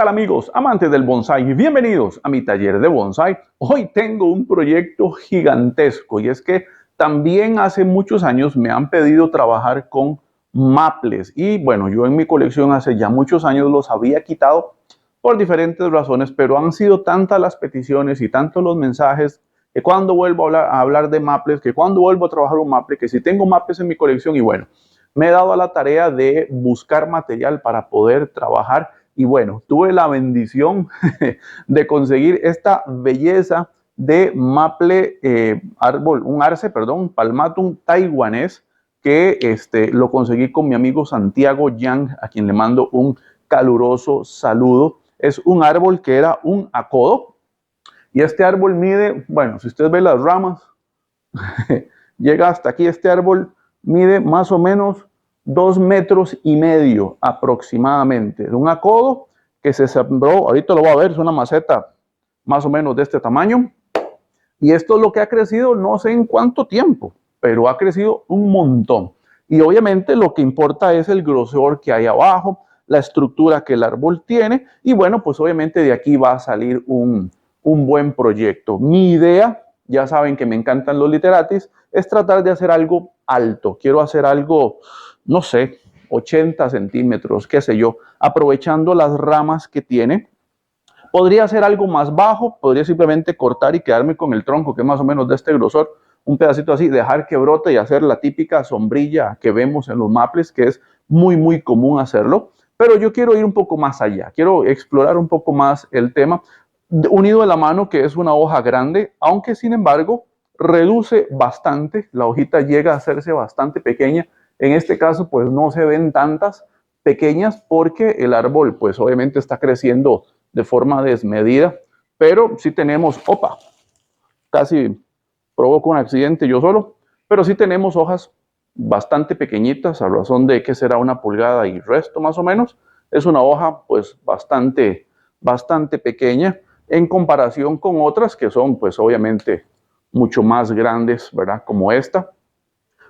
tal amigos, amantes del bonsái? Bienvenidos a mi taller de bonsái. Hoy tengo un proyecto gigantesco y es que también hace muchos años me han pedido trabajar con maples y bueno, yo en mi colección hace ya muchos años los había quitado por diferentes razones, pero han sido tantas las peticiones y tantos los mensajes que cuando vuelvo a hablar de maples, que cuando vuelvo a trabajar un maple, que si tengo maples en mi colección y bueno, me he dado a la tarea de buscar material para poder trabajar. Y bueno, tuve la bendición de conseguir esta belleza de maple un arce, perdón, palmatum taiwanés, que lo conseguí con mi amigo Santiago Yang, a quien le mando un caluroso saludo. Es un árbol que era un acodo y este árbol mide, bueno, si usted ve las ramas, llega hasta aquí. Este árbol mide más o menos 2,5 metros aproximadamente. Es un acodo que se sembró, ahorita lo va a ver, es una maceta más o menos de este tamaño. Y esto es lo que ha crecido, no sé en cuánto tiempo, pero ha crecido un montón. Y obviamente lo que importa es el grosor que hay abajo, la estructura que el árbol tiene. Y bueno, pues obviamente de aquí va a salir un buen proyecto. Mi idea, ya saben que me encantan los literatis, es tratar de hacer algo alto. Quiero hacer algo, no sé, 80 centímetros, qué sé yo, aprovechando las ramas que tiene. Podría hacer algo más bajo, podría simplemente cortar y quedarme con el tronco, que es más o menos de este grosor, un pedacito así, dejar que brote y hacer la típica sombrilla que vemos en los maples, que es muy común hacerlo. Pero yo quiero ir un poco más allá, quiero explorar un poco más el tema, unido de la mano, que es una hoja grande, aunque sin embargo reduce bastante, la hojita llega a hacerse bastante pequeña. En este caso pues no se ven tantas pequeñas porque el árbol pues obviamente está creciendo de forma desmedida, pero sí tenemos, casi provoco un accidente yo solo, pero sí tenemos hojas bastante pequeñitas, a razón de que será 1 pulgada y resto más o menos. Es una hoja pues bastante pequeña en comparación con otras que son pues obviamente mucho más grandes, ¿verdad? Como esta.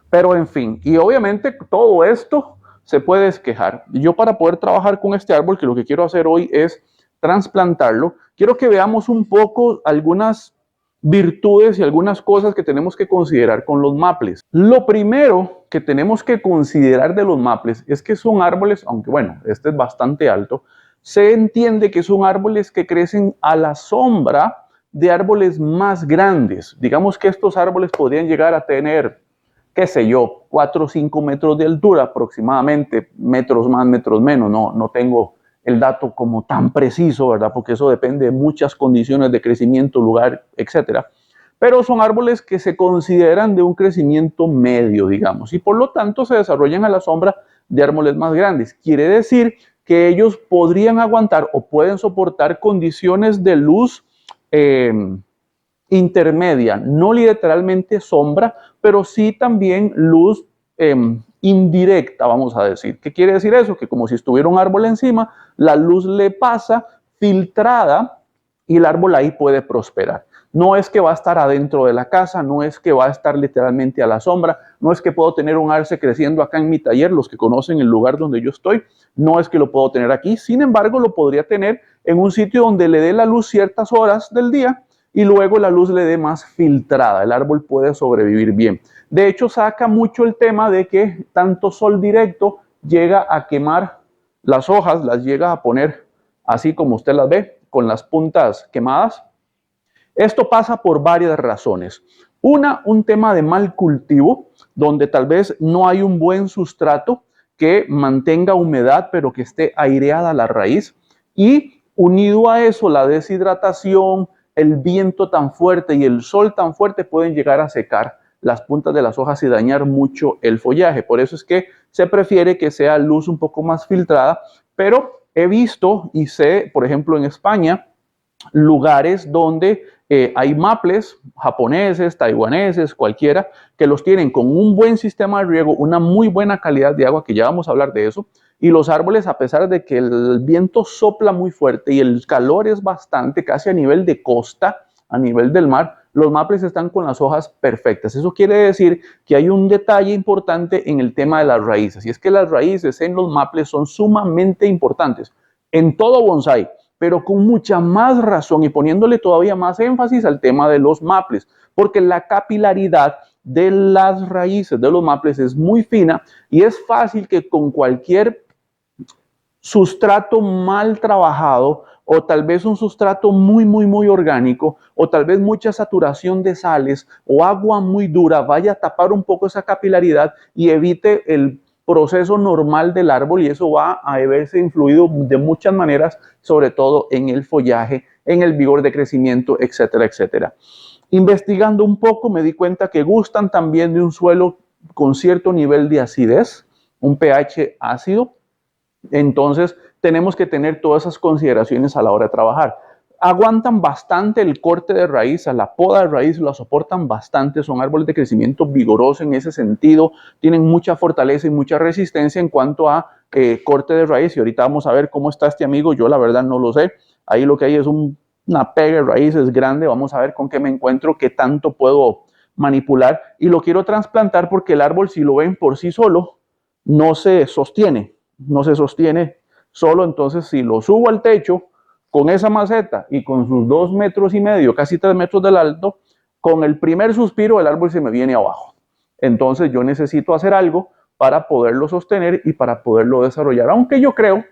Pero en fin, y obviamente todo esto se puede esquejar. Y yo, para poder trabajar con este árbol, que lo que quiero hacer hoy es trasplantarlo, quiero que veamos un poco algunas virtudes y algunas cosas que tenemos que considerar con los maples. Lo primero que tenemos que considerar de los maples es que son árboles, aunque bueno, este es bastante alto, se entiende que son árboles que crecen a la sombra de árboles más grandes. Digamos que estos árboles podrían llegar a tener, qué sé yo, 4 o 5 metros de altura aproximadamente, metros más, metros menos, no tengo el dato como tan preciso, ¿verdad? Porque eso depende de muchas condiciones de crecimiento, lugar, etcétera. Pero son árboles que se consideran de un crecimiento medio, digamos, y por lo tanto se desarrollan a la sombra de árboles más grandes. Quiere decir que ellos podrían aguantar o pueden soportar condiciones de luz intermedia, no literalmente sombra, pero sí también luz indirecta, vamos a decir. ¿Qué quiere decir eso? Que como si estuviera un árbol encima, la luz le pasa filtrada y el árbol ahí puede prosperar. No es que va a estar adentro de la casa, no es que va a estar literalmente a la sombra, no es que puedo tener un arce creciendo acá en mi taller, los que conocen el lugar donde yo estoy, no es que lo puedo tener aquí. Sin embargo, lo podría tener en un sitio donde le dé la luz ciertas horas del día y luego la luz le dé más filtrada. El árbol puede sobrevivir bien. De hecho, saca mucho el tema de que tanto sol directo llega a quemar las hojas, las llega a poner así como usted las ve, con las puntas quemadas. Esto pasa por varias razones. Un tema de mal cultivo, donde tal vez no hay un buen sustrato que mantenga humedad, pero que esté aireada la raíz. Y unido a eso, la deshidratación, el viento tan fuerte y el sol tan fuerte pueden llegar a secar las puntas de las hojas y dañar mucho el follaje. Por eso es que se prefiere que sea luz un poco más filtrada, pero he visto y sé, por ejemplo, en España, lugares donde hay maples japoneses, taiwaneses, cualquiera, que los tienen con un buen sistema de riego, una muy buena calidad de agua, que ya vamos a hablar de eso, y los árboles, a pesar de que el viento sopla muy fuerte y el calor es bastante, casi a nivel de costa, a nivel del mar, los maples están con las hojas perfectas. Eso quiere decir que hay un detalle importante en el tema de las raíces, y es que las raíces en los maples son sumamente importantes. En todo bonsái, pero con mucha más razón y poniéndole todavía más énfasis al tema de los maples, porque la capilaridad de las raíces de los maples es muy fina y es fácil que con cualquier sustrato mal trabajado o tal vez un sustrato muy orgánico o tal vez mucha saturación de sales o agua muy dura vaya a tapar un poco esa capilaridad y evite el proceso normal del árbol, y eso va a verse influido de muchas maneras, sobre todo en el follaje, en el vigor de crecimiento, etcétera, etcétera. Investigando un poco me di cuenta que gustan también de un suelo con cierto nivel de acidez, un pH ácido. Entonces tenemos que tener todas esas consideraciones a la hora de trabajar. Aguantan bastante el corte de raíz, a la poda de raíz la soportan bastante, son árboles de crecimiento vigoroso en ese sentido, tienen mucha fortaleza y mucha resistencia en cuanto a corte de raíz, y ahorita vamos a ver cómo está este amigo. Yo la verdad no lo sé, ahí lo que hay es una pega de raíces grande. Vamos a ver con qué me encuentro, qué tanto puedo manipular, y lo quiero trasplantar porque el árbol, si lo ven por sí solo, no se sostiene solo. Entonces si lo subo al techo con esa maceta y con sus 2,5 metros, casi 3 metros del alto, con el primer suspiro el árbol se me viene abajo. Entonces yo necesito hacer algo para poderlo sostener y para poderlo desarrollar, aunque yo creo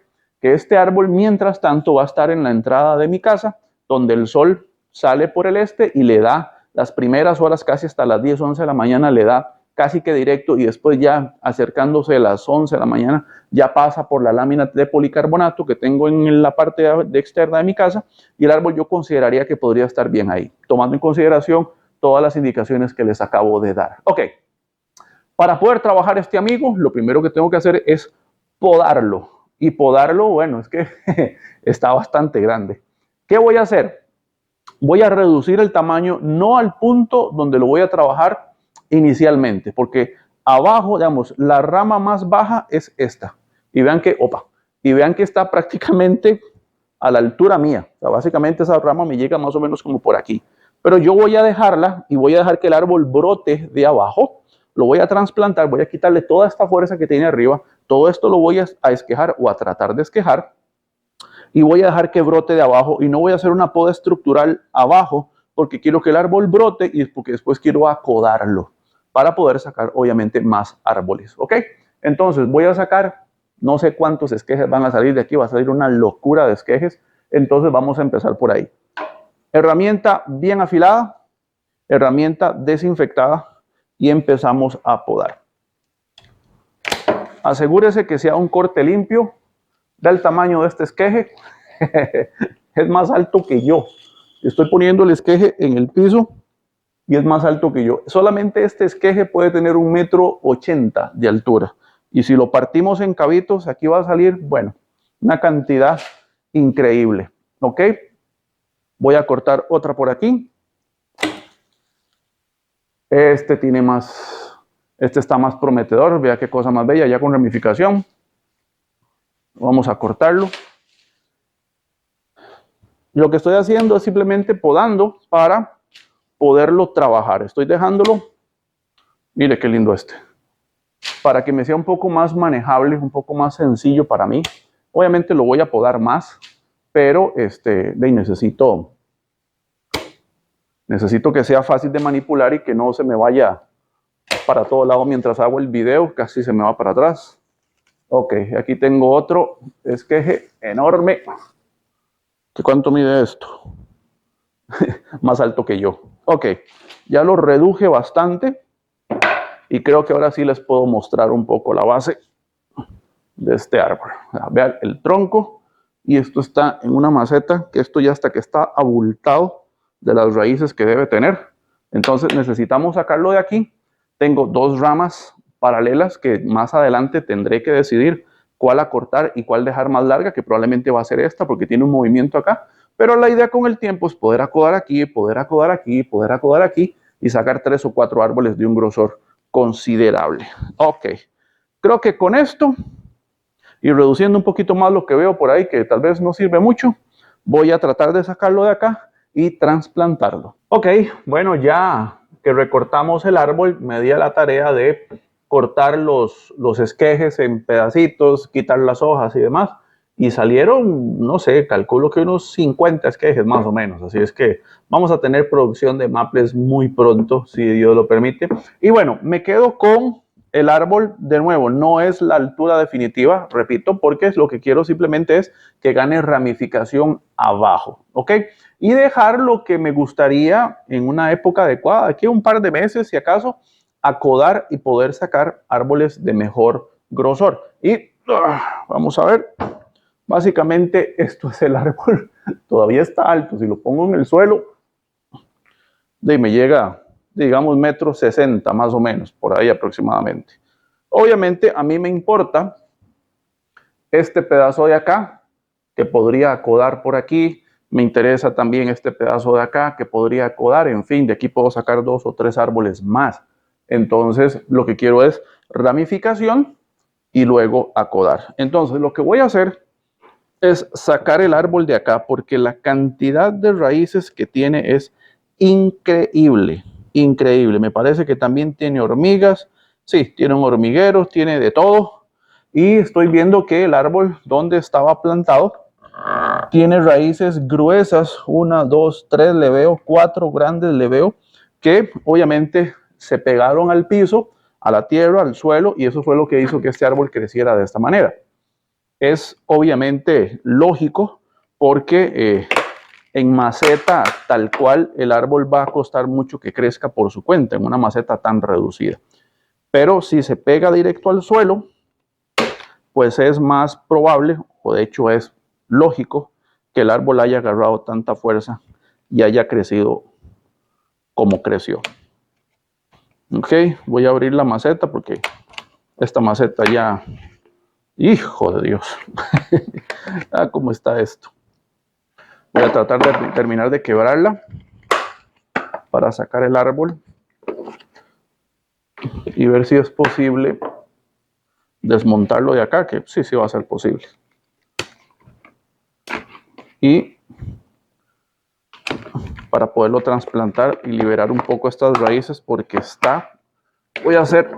que este árbol mientras tanto va a estar en la entrada de mi casa, donde el sol sale por el este y le da las primeras horas, casi hasta las 10, 11 de la mañana, le da casi que directo, y después ya acercándose a las 11 de la mañana ya pasa por la lámina de policarbonato que tengo en la parte externa de mi casa, y el árbol yo consideraría que podría estar bien ahí, tomando en consideración todas las indicaciones que les acabo de dar. Ok, para poder trabajar este amigo, lo primero que tengo que hacer es podarlo, y podarlo, bueno, es que está bastante grande. ¿Qué voy a hacer? Voy a reducir el tamaño, no al punto donde lo voy a trabajar inicialmente, porque abajo, digamos, la rama más baja es esta, y vean que está prácticamente a la altura mía. O sea, básicamente esa rama me llega más o menos como por aquí, pero yo voy a dejarla y voy a dejar que el árbol brote de abajo. Lo voy a trasplantar, voy a quitarle toda esta fuerza que tiene arriba, todo esto lo voy a esquejar o a tratar de esquejar, y voy a dejar que brote de abajo, y no voy a hacer una poda estructural abajo porque quiero que el árbol brote y porque después quiero acodarlo para poder sacar obviamente más árboles. ¿Ok? Entonces voy a sacar, no sé cuántos esquejes van a salir de aquí, va a salir una locura de esquejes. Entonces vamos a empezar por ahí. Herramienta bien afilada, herramienta desinfectada, y empezamos a podar. Asegúrese que sea un corte limpio del tamaño de este esqueje. Es más alto que yo. Estoy poniendo el esqueje en el piso y es más alto que yo. Solamente este esqueje puede tener 1,80 m de altura. Y si lo partimos en cabitos, aquí va a salir, bueno, una cantidad increíble. ¿Ok? Voy a cortar otra por aquí. Este está más prometedor. Vea qué cosa más bella, ya con ramificación. Vamos a cortarlo. Lo que estoy haciendo es simplemente podando para poderlo trabajar. Estoy dejándolo, mire qué lindo para que me sea un poco más manejable, un poco más sencillo para mí. Obviamente lo voy a podar más, pero necesito que sea fácil de manipular y que no se me vaya para todo lado mientras hago el video, casi se me va para atrás. Ok, aquí tengo otro esqueje enorme. ¿Cuánto mide esto? Más alto que yo. Ok, ya lo reduje bastante y creo que ahora sí les puedo mostrar un poco la base de este árbol. Vean el tronco, y esto está en una maceta, que esto ya hasta que está abultado de las raíces que debe tener. Entonces necesitamos sacarlo de aquí. Tengo 2 ramas paralelas que más adelante tendré que decidir cuál acortar y cuál dejar más larga, que probablemente va a ser esta porque tiene un movimiento acá. Pero la idea con el tiempo es poder acodar aquí, poder acodar aquí, poder acodar aquí, y sacar 3 o 4 árboles de un grosor considerable. Ok, creo que con esto, y reduciendo un poquito más lo que veo por ahí, que tal vez no sirve mucho, voy a tratar de sacarlo de acá y trasplantarlo. Ok, bueno, ya que recortamos el árbol, me di a la tarea de cortar los esquejes en pedacitos, quitar las hojas y demás. y salieron, no sé, calculo que unos 50 esquejes más o menos. Así es que vamos a tener producción de maples muy pronto, si Dios lo permite. Y bueno, me quedo con el árbol de nuevo. No es la altura definitiva, repito, porque lo que quiero simplemente es que gane ramificación abajo, ¿ok? Y dejar lo que me gustaría en una época adecuada, aquí un par de meses si acaso, acodar y poder sacar árboles de mejor grosor. Y vamos a ver. Básicamente esto es el árbol, todavía está alto, si lo pongo en el suelo, me llega, digamos, 1,60 m más o menos, por ahí aproximadamente. Obviamente a mí me importa este pedazo de acá, que podría acodar por aquí, me interesa también este pedazo de acá, que podría acodar, en fin, de aquí puedo sacar 2 o 3 árboles más. Entonces lo que quiero es ramificación y luego acodar. Entonces lo que voy a hacer es sacar el árbol de acá porque la cantidad de raíces que tiene es increíble, increíble. Me parece que también tiene hormigas, sí, tiene un hormiguero, tiene de todo. Y estoy viendo que el árbol donde estaba plantado tiene raíces gruesas, 1, 2, 3 le veo, 4 grandes le veo, que obviamente se pegaron al piso, a la tierra, al suelo, y eso fue lo que hizo que este árbol creciera de esta manera. Es obviamente lógico porque en maceta tal cual el árbol va a costar mucho que crezca por su cuenta en una maceta tan reducida. Pero si se pega directo al suelo, pues es más probable, o de hecho es lógico, que el árbol haya agarrado tanta fuerza y haya crecido como creció. Ok, voy a abrir la maceta porque esta maceta ya... ¡Hijo de Dios! Ah, ¿cómo está esto? Voy a tratar de terminar de quebrarla para sacar el árbol y ver si es posible desmontarlo de acá, que sí, sí va a ser posible. Y para poderlo trasplantar y liberar un poco estas raíces porque está... Voy a hacer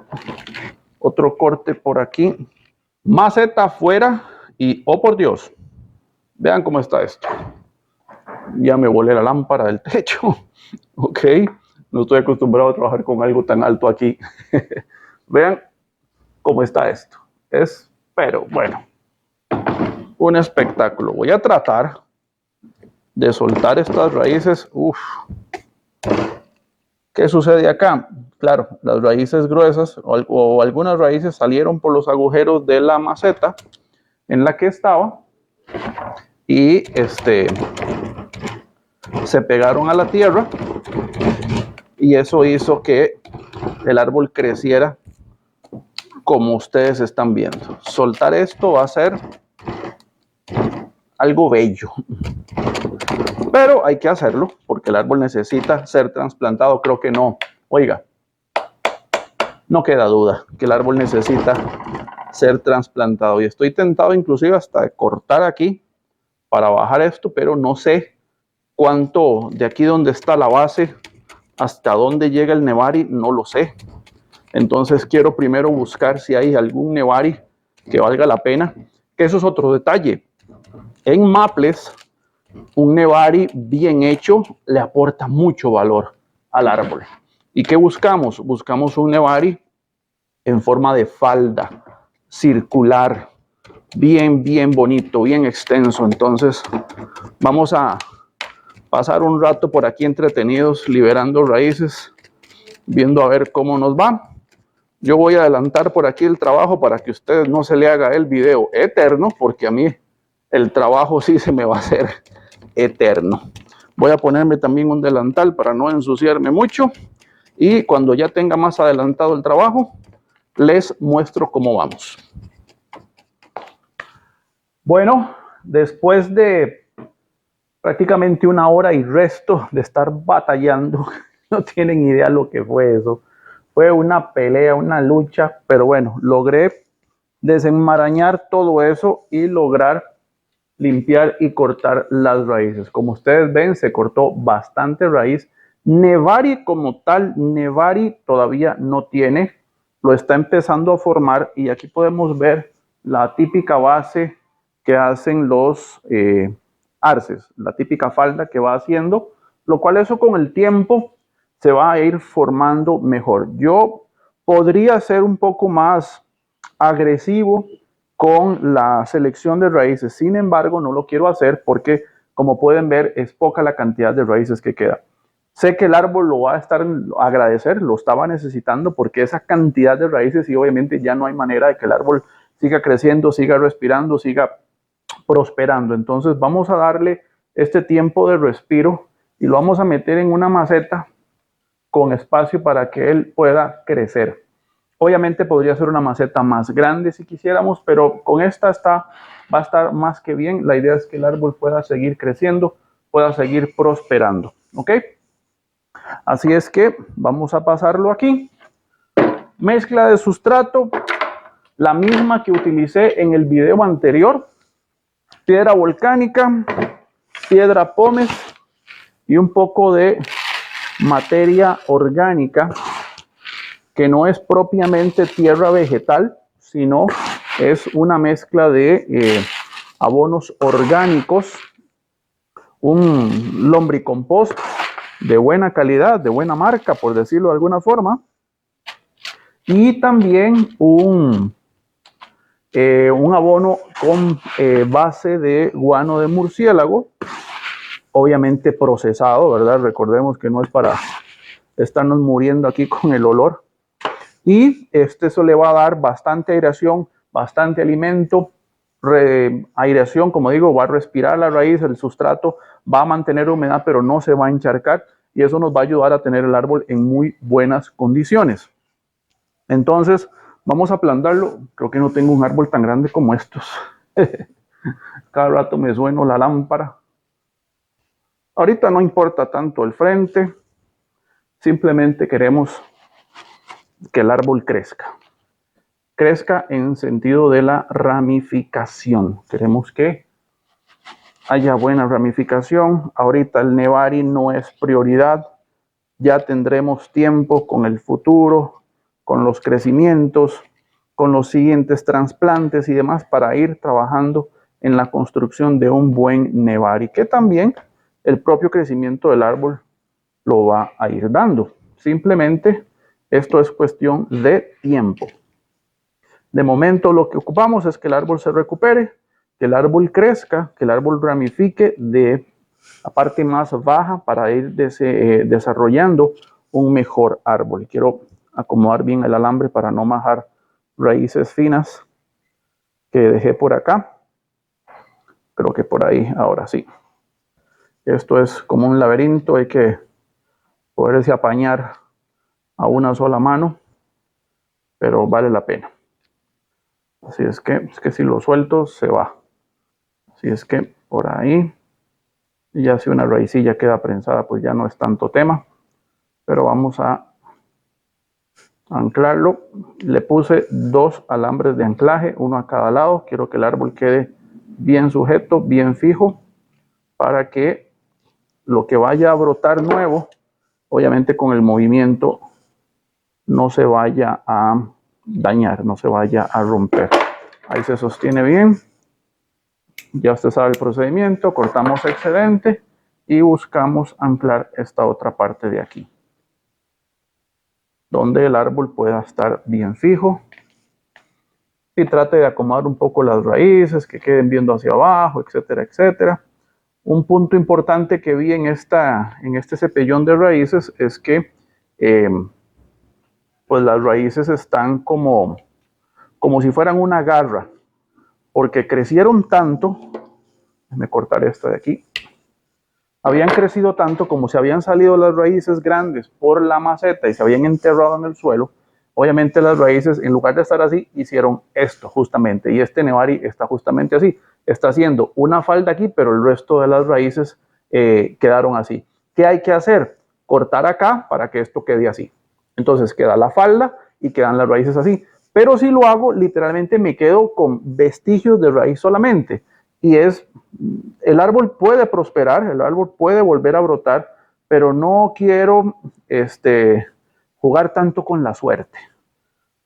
otro corte por aquí. Maceta afuera y, oh por Dios, vean cómo está esto. Ya me volé la lámpara del techo. Ok, no estoy acostumbrado a trabajar con algo tan alto aquí. Vean cómo está esto. Es, pero bueno, un espectáculo. Voy a tratar de soltar estas raíces. Uf. ¿Qué sucede acá? Claro, las raíces gruesas o algunas raíces salieron por los agujeros de la maceta en la que estaba y se pegaron a la tierra y eso hizo que el árbol creciera como ustedes están viendo. Soltar esto va a ser algo bello, pero hay que hacerlo porque el árbol necesita ser trasplantado. Creo que no, oiga, no queda duda que el árbol necesita ser trasplantado y estoy tentado inclusive hasta de cortar aquí para bajar esto, pero no sé cuánto de aquí donde está la base hasta dónde llega el nevari, no lo sé. Entonces quiero primero buscar si hay algún nevari que valga la pena, que eso es otro detalle. En maples, un nevari bien hecho le aporta mucho valor al árbol. ¿Y qué buscamos? Buscamos un nevari en forma de falda, circular, bien bonito, bien extenso. Entonces vamos a pasar un rato por aquí entretenidos, liberando raíces, viendo a ver cómo nos va. Yo voy a adelantar por aquí el trabajo para que a ustedes no se le haga el video eterno, porque a mí el trabajo sí se me va a hacer eterno. Voy a ponerme también un delantal para no ensuciarme mucho y cuando ya tenga más adelantado el trabajo, les muestro cómo vamos. Bueno, después de prácticamente 1 hora y resto de estar batallando, no tienen idea lo que fue eso. Fue una pelea, una lucha, pero bueno, logré desenmarañar todo eso y lograr limpiar y cortar las raíces. Como ustedes ven, se cortó bastante raíz. Nevari como tal, nevari todavía no tiene, lo está empezando a formar y aquí podemos ver la típica base que hacen los arces, la típica falda que va haciendo, lo cual eso con el tiempo se va a ir formando mejor. Yo podría ser un poco más agresivo con la selección de raíces, sin embargo no lo quiero hacer porque, como pueden ver, es poca la cantidad de raíces que queda. Sé que el árbol lo va a estar a agradecer, lo estaba necesitando porque esa cantidad de raíces, y obviamente ya no hay manera de que el árbol siga creciendo, siga respirando, siga prosperando. Entonces vamos a darle este tiempo de respiro y lo vamos a meter en una maceta con espacio para que él pueda crecer. Obviamente podría ser una maceta más grande si quisiéramos, pero con esta va a estar más que bien. La idea es que el árbol pueda seguir creciendo, pueda seguir prosperando. ¿Ok? Así es que vamos a pasarlo aquí. Mezcla de sustrato, la misma que utilicé en el video anterior. Piedra volcánica, piedra pómez y un poco de materia orgánica que no es propiamente tierra vegetal, sino es una mezcla de abonos orgánicos, un lombricompost de buena calidad, de buena marca, por decirlo de alguna forma, y también un abono con base de guano de murciélago, obviamente procesado, ¿verdad? Recordemos que no es para estarnos muriendo aquí con el olor. Y eso le va a dar bastante aireación, bastante alimento, aireación, como digo, va a respirar la raíz, el sustrato va a mantener humedad, pero no se va a encharcar, y eso nos va a ayudar a tener el árbol en muy buenas condiciones. Entonces, vamos a plantarlo. Creo que no tengo un árbol tan grande como estos. Cada rato me sueno la lámpara. Ahorita no importa tanto el frente, simplemente queremos que el árbol crezca. Crezca en sentido de la ramificación. Queremos que haya buena ramificación. Ahorita el Nevari no es prioridad. Ya tendremos tiempo con el futuro, con los crecimientos, con los siguientes trasplantes y demás para ir trabajando en la construcción de un buen Nevari, que también el propio crecimiento del árbol lo va a ir dando. Simplemente esto es cuestión de tiempo. De momento lo que ocupamos es que el árbol se recupere, que el árbol crezca, que el árbol ramifique de la parte más baja para ir desarrollando un mejor árbol. Quiero acomodar bien el alambre para no majar raíces finas que dejé por acá. Creo que por ahí, ahora sí. Esto es como un laberinto, hay que poderse apañar a una sola mano, pero vale la pena. Así es que si lo suelto se va. Así es que por ahí, ya si una raicilla queda prensada, pues ya no es tanto tema, pero vamos a anclarlo. Le puse 2 alambres de anclaje, uno a cada lado. Quiero que el árbol quede bien sujeto, bien fijo, para que lo que vaya a brotar nuevo, obviamente con el movimiento, no se vaya a dañar, no se vaya a romper. Ahí se sostiene bien. Ya usted sabe el procedimiento. Cortamos excedente y buscamos anclar esta otra parte de aquí, donde el árbol pueda estar bien fijo. Y trate de acomodar un poco las raíces, que queden viendo hacia abajo, etcétera, etcétera. Un punto importante que vi en este cepellón de raíces es que pues las raíces están como si fueran una garra, porque crecieron tanto. Déjame cortar esta de aquí. Habían crecido tanto, como se habían salido las raíces grandes por la maceta y se habían enterrado en el suelo. Obviamente las raíces, en lugar de estar así, hicieron esto justamente. Y este Nevari está justamente así. Está haciendo una falda aquí, pero el resto de las raíces quedaron así. ¿Qué hay que hacer? Cortar acá para que esto quede así. Entonces queda la falda y quedan las raíces así. Pero si lo hago, literalmente me quedo con vestigios de raíz solamente. Y el árbol puede prosperar, el árbol puede volver a brotar, pero no quiero jugar tanto con la suerte.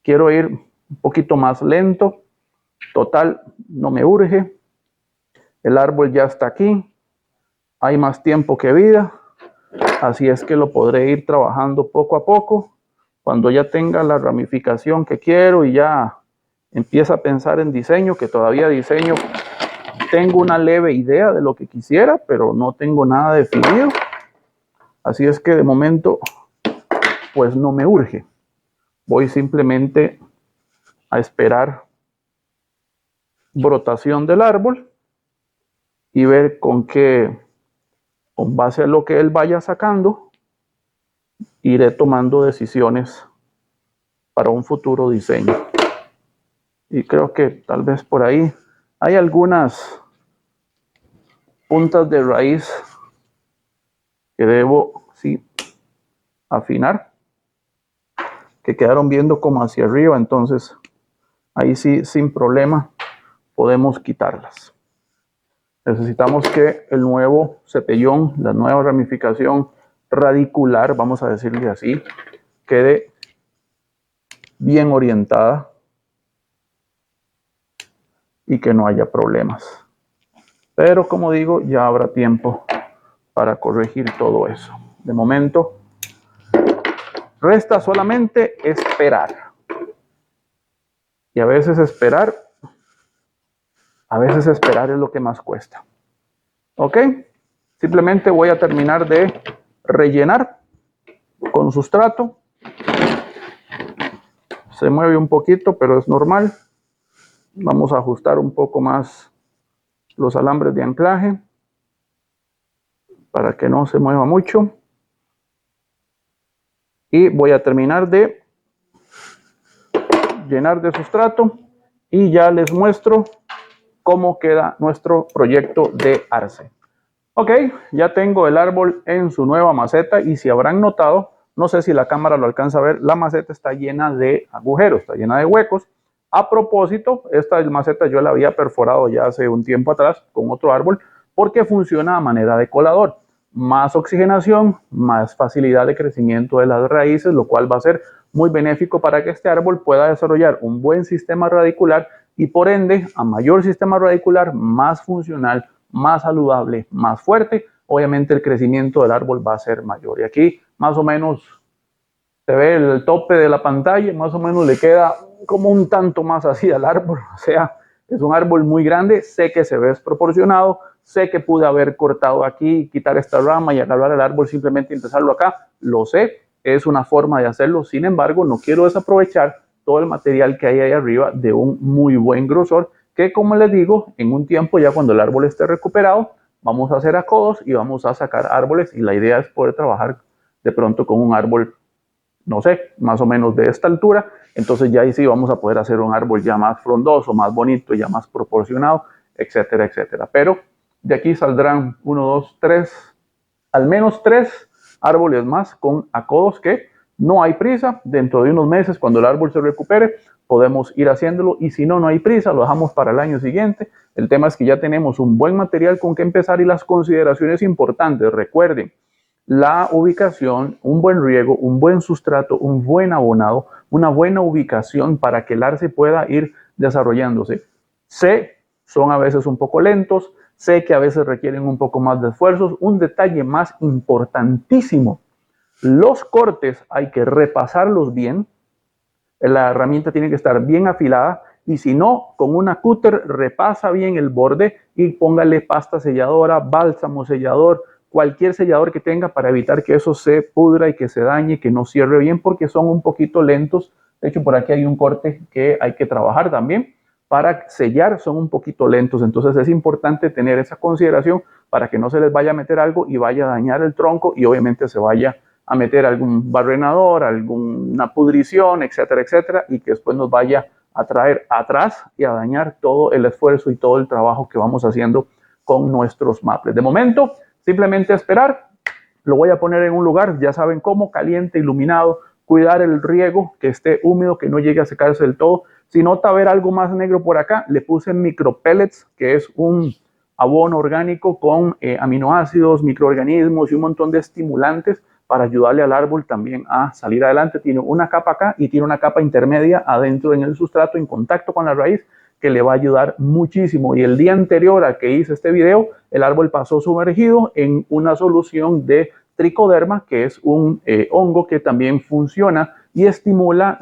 Quiero ir un poquito más lento. Total, no me urge. El árbol ya está aquí, hay más tiempo que vida, así es que lo podré ir trabajando poco a poco. Cuando ya tenga la ramificación que quiero y ya empieza a pensar en diseño, que todavía diseño, tengo una leve idea de lo que quisiera, pero no tengo nada definido. Así es que de momento, pues no me urge. Voy simplemente a esperar brotación del árbol y ver con base a lo que él vaya sacando, iré tomando decisiones para un futuro diseño. Y creo que tal vez por ahí hay algunas puntas de raíz que debo, sí, afinar, que quedaron viendo como hacia arriba, entonces ahí sí, sin problema, podemos quitarlas. Necesitamos que el nuevo cepellón, la nueva ramificación radicular, vamos a decirle así, quede bien orientada y que no haya problemas. Pero como digo, ya habrá tiempo para corregir todo eso. De momento, resta solamente esperar. Y a veces esperar es lo que más cuesta. ¿Ok? Simplemente voy a terminar de rellenar con sustrato. Se mueve un poquito, pero es normal. Vamos a ajustar un poco más los alambres de anclaje para que no se mueva mucho. Y voy a terminar de llenar de sustrato y ya les muestro cómo queda nuestro proyecto de arce. Ok, ya tengo el árbol en su nueva maceta y si habrán notado, no sé si la cámara lo alcanza a ver, la maceta está llena de agujeros, está llena de huecos. A propósito, esta maceta yo la había perforado ya hace un tiempo atrás con otro árbol porque funciona a manera de colador. Más oxigenación, más facilidad de crecimiento de las raíces, lo cual va a ser muy benéfico para que este árbol pueda desarrollar un buen sistema radicular y por ende, a mayor sistema radicular, más funcional, más saludable, más fuerte, obviamente el crecimiento del árbol va a ser mayor. Y aquí más o menos se ve el tope de la pantalla, más o menos le queda como un tanto más así al árbol, o sea, es un árbol muy grande, sé que se ve desproporcionado, sé que pude haber cortado aquí, quitar esta rama y agarrar el árbol simplemente y empezarlo acá, lo sé, es una forma de hacerlo, sin embargo, no quiero desaprovechar todo el material que hay ahí arriba de un muy buen grosor, que como les digo, en un tiempo ya cuando el árbol esté recuperado, vamos a hacer acodos y vamos a sacar árboles y la idea es poder trabajar de pronto con un árbol, no sé, más o menos de esta altura, entonces ya ahí sí vamos a poder hacer un árbol ya más frondoso, más bonito, ya más proporcionado, etcétera, etcétera. Pero de aquí saldrán 1, 2, 3, al menos 3 árboles más con acodos que no hay prisa, dentro de unos meses cuando el árbol se recupere podemos ir haciéndolo y si no, no hay prisa, lo dejamos para el año siguiente. El tema es que ya tenemos un buen material con que empezar y las consideraciones importantes, recuerden, la ubicación, un buen riego, un buen sustrato, un buen abonado, una buena ubicación para que el arce pueda ir desarrollándose. Sé, son a veces un poco lentos, sé que a veces requieren un poco más de esfuerzos. Un detalle más importantísimo, los cortes hay que repasarlos bien, la herramienta tiene que estar bien afilada y si no, con una cúter repasa bien el borde y póngale pasta selladora, bálsamo sellador, cualquier sellador que tenga para evitar que eso se pudra y que se dañe, que no cierre bien porque son un poquito lentos. De hecho, por aquí hay un corte que hay que trabajar también. Para sellar son un poquito lentos, entonces es importante tener esa consideración para que no se les vaya a meter algo y vaya a dañar el tronco y obviamente se vaya a meter algún barrenador, alguna pudrición, etcétera, etcétera, y que después nos vaya a traer atrás y a dañar todo el esfuerzo y todo el trabajo que vamos haciendo con nuestros maples. De momento, simplemente esperar, lo voy a poner en un lugar, ya saben cómo, caliente, iluminado, cuidar el riego, que esté húmedo, que no llegue a secarse del todo. Si nota ver algo más negro por acá, le puse micropellets, que es un abono orgánico con aminoácidos, microorganismos y un montón de estimulantes para ayudarle al árbol también a salir adelante. Tiene una capa acá y tiene una capa intermedia adentro en el sustrato en contacto con la raíz que le va a ayudar muchísimo. Y el día anterior a que hice este video, el árbol pasó sumergido en una solución de tricoderma, que es un hongo que también funciona y estimula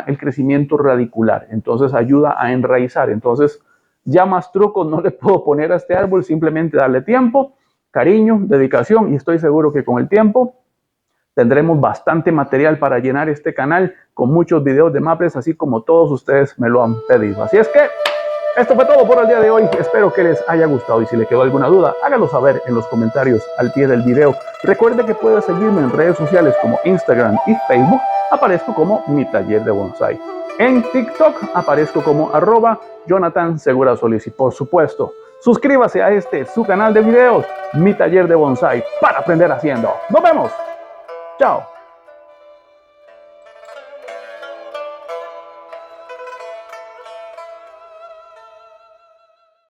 el crecimiento radicular. Entonces ayuda a enraizar. Entonces ya más trucos no le puedo poner a este árbol, simplemente darle tiempo, cariño, dedicación, y estoy seguro que con el tiempo tendremos bastante material para llenar este canal con muchos videos de maples, así como todos ustedes me lo han pedido. Así es que esto fue todo por el día de hoy. Espero que les haya gustado y si le quedó alguna duda, hágalo saber en los comentarios al pie del video. Recuerde que puede seguirme en redes sociales como Instagram y Facebook. Aparezco como Mi Taller de Bonsai. En TikTok aparezco como @JonathanSeguraSolís. Y por supuesto, suscríbase a su canal de videos, Mi Taller de Bonsai, para aprender haciendo. ¡Nos vemos! ¡Chao!